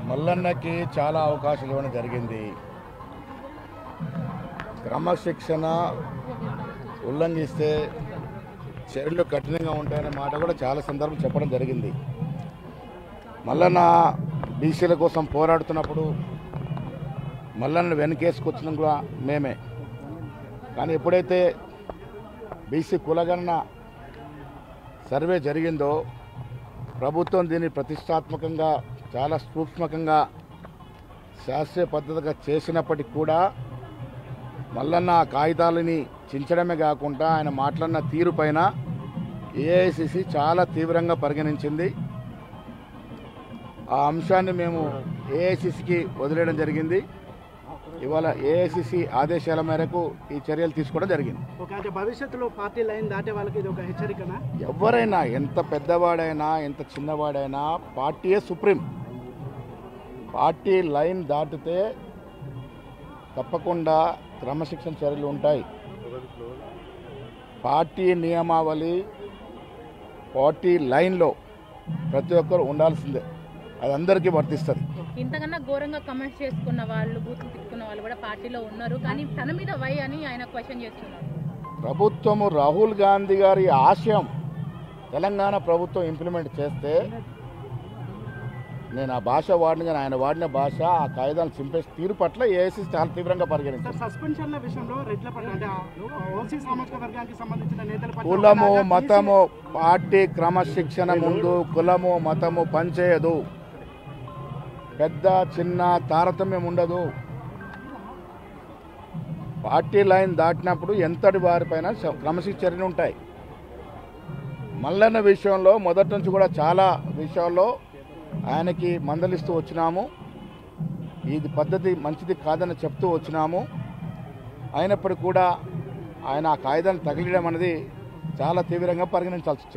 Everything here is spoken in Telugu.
మల్లన్నకి చాలా అవకాశాలు ఇవ్వడం జరిగింది. క్రమశిక్షణ ఉల్లంఘిస్తే చర్యలు కఠినంగా ఉంటాయనే మాట కూడా చాలా సందర్భం చెప్పడం జరిగింది. మల్లన్న బీసీల కోసం పోరాడుతున్నప్పుడు మల్లన్న వెనకేసుకొచ్చిన కూడా మేమే. కానీ ఎప్పుడైతే బీసీ కులగణన సర్వే జరిగిందో ప్రభుత్వం దీన్ని ప్రతిష్టాత్మకంగా చాలా సూక్ష్మకంగా శాస్త్రీయ పద్ధతిగా చేసినప్పటికీ కూడా మల్లన్న కాగితాలని చించడమే కాకుండా ఆయన మాట్లాడిన తీరు పైన ఏఐసిసి చాలా తీవ్రంగా పరిగణించింది. ఆ అంశాన్ని మేము ఏఐసిసికి వదిలేయడం జరిగింది. ఇవాళ ఏఐసిసి ఆదేశాల మేరకు ఈ చర్యలు తీసుకోవడం జరిగింది. భవిష్యత్తులో పార్టీ లైన్ దాటే వాళ్ళకి ఇది ఒక హెచ్చరికనా? ఎవరైనా ఎంత పెద్దవాడైనా ఎంత చిన్నవాడైనా పార్టీయే సుప్రీం. పార్టీ లైన్ దాటితే తప్పకుండా క్రమశిక్షణ చర్యలు ఉంటాయి. పార్టీ నియమావళి పార్టీ లైన్లో ప్రతి ఒక్కరు ఉండాల్సిందే. అది అందరికీ వర్తిస్తుంది. ఇంతకన్నా ఘోరంగా కమెంట్స్ చేసుకున్న వాళ్ళు, బూతులు తిట్టుకున్న వాళ్ళు కూడా పార్టీలో ఉన్నారు. కానీ తన మీద వై అని ఆయన క్వశ్చన్ చేస్తున్నారు. ప్రభుత్వము రాహుల్ గాంధీ గారి ఆశయం తెలంగాణ ప్రభుత్వం ఇంప్లిమెంట్ చేస్తే నేను ఆ భాష వాడిన కానీ ఆయన వాడిన భాష ఆ కాయిదాలు చింపేసి తీరు పట్ల ఏఐసిసి చాలా తీవ్రంగా పరిగణించారు. సస్పెన్షన్ల విషయంలో రెడ్ల పట్ల అంటే ఓసీ సామాజిక వర్గానికి సంబంధించిన నేతల కులము మతము పార్టీ క్రమశిక్షణ ముందు కులము మతము పనిచేయదు. పెద్ద చిన్న తారతమ్యం ఉండదు. పార్టీ లైన్ దాటినప్పుడు ఎంతటి వారిపైన క్రమశిక్షణ చర్యలు ఉంటాయి. మల్లన్న విషయంలో మొదటి నుంచి కూడా చాలా విషయాల్లో ఆయనకి మందలిస్తూ వచ్చినాము. ఇది పద్ధతి మంచిది కాదని చెప్తూ వచ్చినాము. అయినప్పటికీ కూడా ఆయన ఆ కాయిదాన్ని తగిలియడం అనేది చాలా తీవ్రంగా పరిగణించాల్సి వచ్చింది.